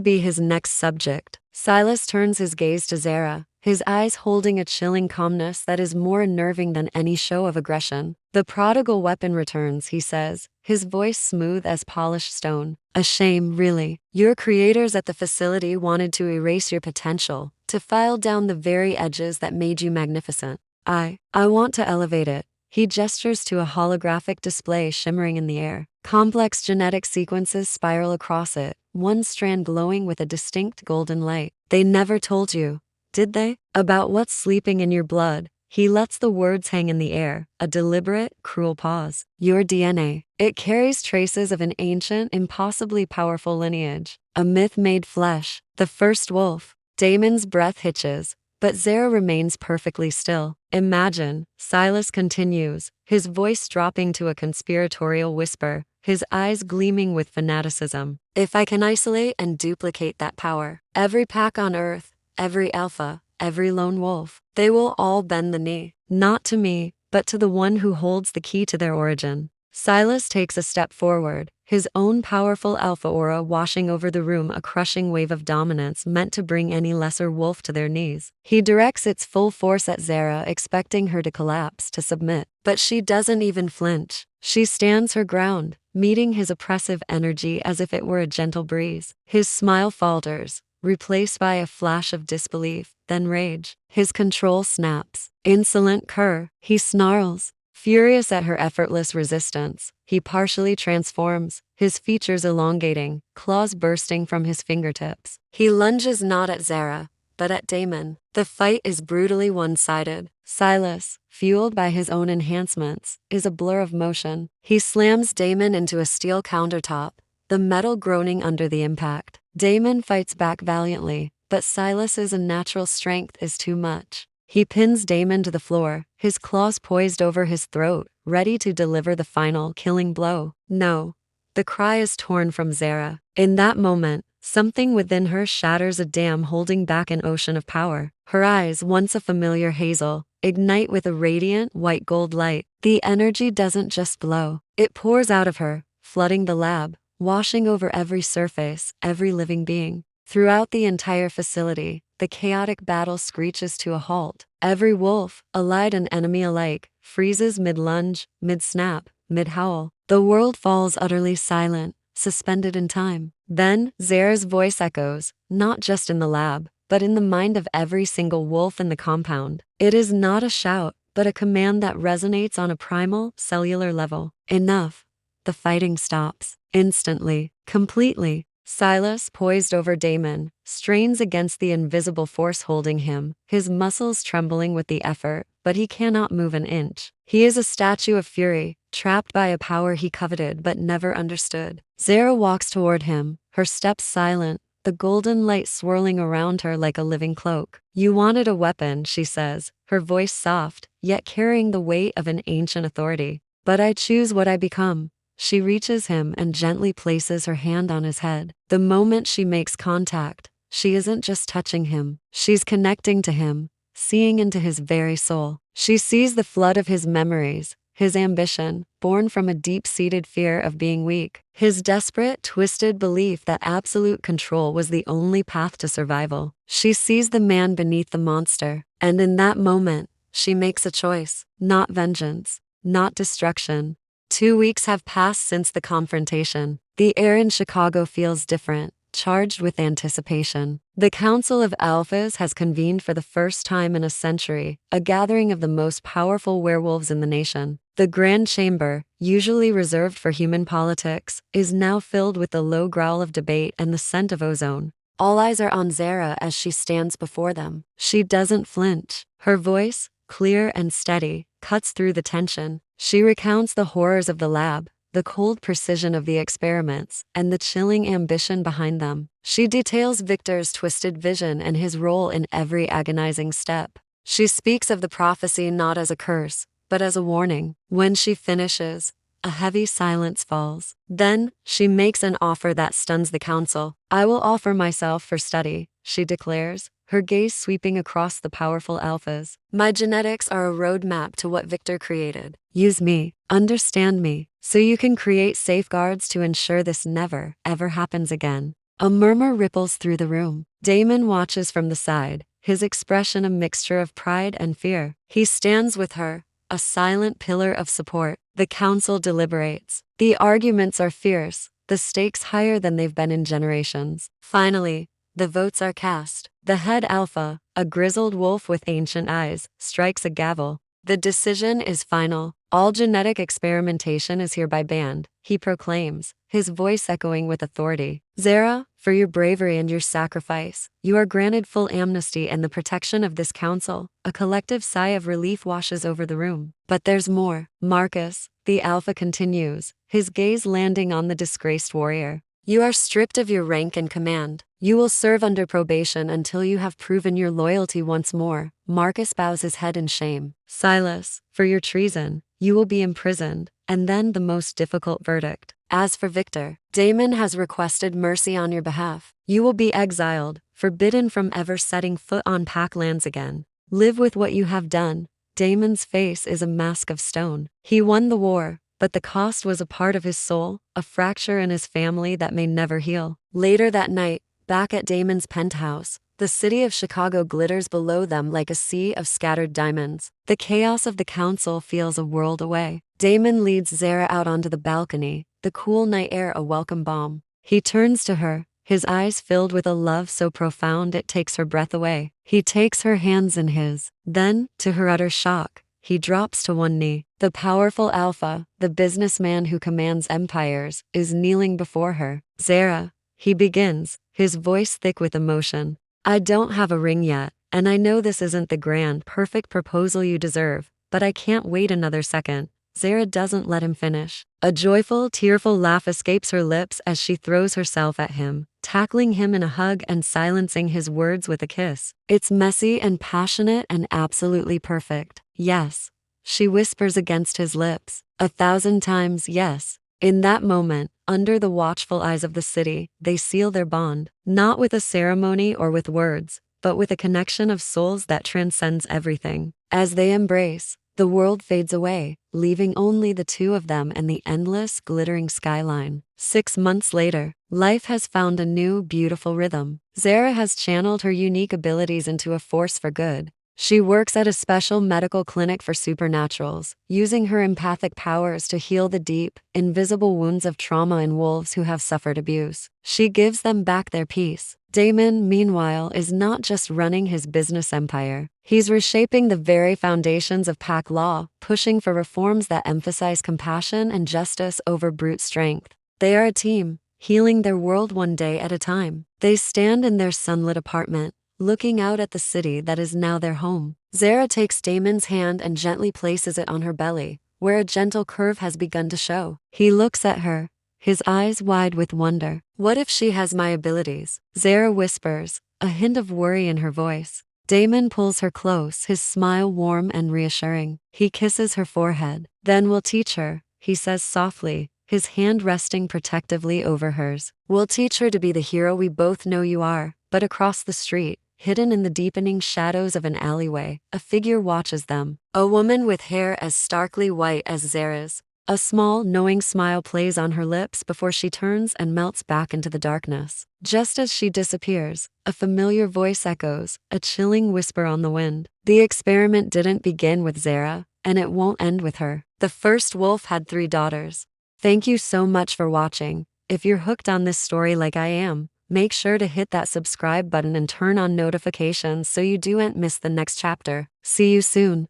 be his next subject. Silas turns his gaze to Zara, his eyes holding a chilling calmness that is more unnerving than any show of aggression. The prodigal weapon returns, he says, his voice smooth as polished stone. A shame, really. Your creators at the facility wanted to erase your potential, to file down the very edges that made you magnificent. I want to elevate it. He gestures to a holographic display shimmering in the air. Complex genetic sequences spiral across it, one strand glowing with a distinct golden light. They never told you, did they? About what's sleeping in your blood. He lets the words hang in the air, a deliberate, cruel pause. Your DNA. It carries traces of an ancient, impossibly powerful lineage. A myth made flesh. The first wolf. Damon's breath hitches, but Zara remains perfectly still. Imagine, Silas continues, his voice dropping to a conspiratorial whisper, his eyes gleaming with fanaticism. If I can isolate and duplicate that power, every pack on Earth, every alpha, every lone wolf, they will all bend the knee, not to me, but to the one who holds the key to their origin. Silas takes a step forward, his own powerful alpha aura washing over the room, a crushing wave of dominance meant to bring any lesser wolf to their knees. He directs its full force at Zara, expecting her to collapse, to submit. But she doesn't even flinch. She stands her ground, meeting his oppressive energy as if it were a gentle breeze. His smile falters, replaced by a flash of disbelief, then rage. His control snaps. Insolent cur, he snarls. Furious at her effortless resistance, he partially transforms, his features elongating, claws bursting from his fingertips. He lunges not at Zara, but at Damon. The fight is brutally one-sided. Silas, fueled by his own enhancements, is a blur of motion. He slams Damon into a steel countertop, the metal groaning under the impact. Damon fights back valiantly, but Silas's unnatural strength is too much. He pins Damon to the floor, his claws poised over his throat, ready to deliver the final killing blow. No. The cry is torn from Zara. In that moment, something within her shatters a dam holding back an ocean of power. Her eyes, once a familiar hazel, ignite with a radiant white gold light. The energy doesn't just blow. It pours out of her, flooding the lab, washing over every surface, every living being. Throughout the entire facility, the chaotic battle screeches to a halt. Every wolf, allied and enemy alike, freezes mid-lunge, mid-snap, mid-howl. The world falls utterly silent, suspended in time. Then, Zara's voice echoes, not just in the lab, but in the mind of every single wolf in the compound. It is not a shout, but a command that resonates on a primal, cellular level. Enough. The fighting stops. Instantly. Completely. Silas, poised over Damon, strains against the invisible force holding him, his muscles trembling with the effort, but he cannot move an inch. He is a statue of fury, trapped by a power he coveted but never understood. Zara walks toward him, her steps silent, the golden light swirling around her like a living cloak. "You wanted a weapon," she says, her voice soft, yet carrying the weight of an ancient authority. "But I choose what I become." She reaches him and gently places her hand on his head. The moment she makes contact, she isn't just touching him, she's connecting to him, seeing into his very soul. She sees the flood of his memories, his ambition, born from a deep-seated fear of being weak, his desperate, twisted belief that absolute control was the only path to survival. She sees the man beneath the monster, and in that moment, she makes a choice. Not vengeance, not destruction. 2 weeks have passed since the confrontation. The air in Chicago feels different, charged with anticipation. The Council of Alphas has convened for the first time in a century, a gathering of the most powerful werewolves in the nation. The Grand Chamber, usually reserved for human politics, is now filled with the low growl of debate and the scent of ozone. All eyes are on Zara as she stands before them. She doesn't flinch. Her voice, clear and steady, cuts through the tension. She recounts the horrors of the lab, the cold precision of the experiments, and the chilling ambition behind them. She details Victor's twisted vision and his role in every agonizing step. She speaks of the prophecy not as a curse, but as a warning. When she finishes, a heavy silence falls. Then, she makes an offer that stuns the council. "I will offer myself for study," she declares, her gaze sweeping across the powerful alphas. "My genetics are a roadmap to what Victor created. Use me, understand me, so you can create safeguards to ensure this never, ever happens again." A murmur ripples through the room. Damon watches from the side, his expression a mixture of pride and fear. He stands with her, a silent pillar of support. The council deliberates. The arguments are fierce, the stakes higher than they've been in generations. Finally, the votes are cast. The head alpha, a grizzled wolf with ancient eyes, strikes a gavel. The decision is final. "All genetic experimentation is hereby banned," he proclaims, his voice echoing with authority. "Zara, for your bravery and your sacrifice, you are granted full amnesty and the protection of this council." A collective sigh of relief washes over the room. But there's more. Marcus, the alpha continues, his gaze landing on the disgraced warrior. "You are stripped of your rank and command. You will serve under probation until you have proven your loyalty once more." Marcus bows his head in shame. "Silas, for your treason, you will be imprisoned, and then the most difficult verdict. As for Victor, Damon has requested mercy on your behalf. You will be exiled, forbidden from ever setting foot on Pac lands again. Live with what you have done." Damon's face is a mask of stone. He won the war, but the cost was a part of his soul, a fracture in his family that may never heal. Later that night, back at Damon's penthouse, the city of Chicago glitters below them like a sea of scattered diamonds. The chaos of the council feels a world away. Damon leads Zara out onto the balcony, the cool night air a welcome balm. He turns to her, his eyes filled with a love so profound it takes her breath away. He takes her hands in his. Then, to her utter shock, he drops to one knee. The powerful alpha, the businessman who commands empires, is kneeling before her. "Zara," he begins, his voice thick with emotion, I don't have a ring yet, and I know this isn't the grand, perfect proposal you deserve, but I can't wait another second. Zara doesn't let him finish. A joyful, tearful laugh escapes her lips as she throws herself at him, tackling him in a hug and silencing his words with a kiss. It's messy and passionate and absolutely perfect. Yes, she whispers against his lips. 1,000 times yes. In that moment, under the watchful eyes of the city, they seal their bond, not with a ceremony or with words, but with a connection of souls that transcends everything. As they embrace, the world fades away, leaving only the two of them and the endless, glittering skyline. 6 months later, life has found a new, beautiful rhythm. Zara has channeled her unique abilities into a force for good. She works at a special medical clinic for supernaturals, using her empathic powers to heal the deep, invisible wounds of trauma in wolves who have suffered abuse. She gives them back their peace. Damon, meanwhile, is not just running his business empire. He's reshaping the very foundations of pack law, pushing for reforms that emphasize compassion and justice over brute strength. They are a team, healing their world one day at a time. They stand in their sunlit apartment, looking out at the city that is now their home. Zara takes Damon's hand and gently places it on her belly, where a gentle curve has begun to show. He looks at her, his eyes wide with wonder. What if she has my abilities? Zara whispers, a hint of worry in her voice. Damon pulls her close, his smile warm and reassuring. He kisses her forehead. Then we'll teach her, he says softly, his hand resting protectively over hers. We'll teach her to be the hero we both know you are. But across the street, hidden in the deepening shadows of an alleyway, a figure watches them. A woman with hair as starkly white as Zara's. A small, knowing smile plays on her lips before she turns and melts back into the darkness. Just as she disappears, a familiar voice echoes, a chilling whisper on the wind. The experiment didn't begin with Zara, and it won't end with her. The first wolf had 3 daughters. Thank you so much for watching. If you're hooked on this story like I am, make sure to hit that subscribe button and turn on notifications so you don't miss the next chapter. See you soon.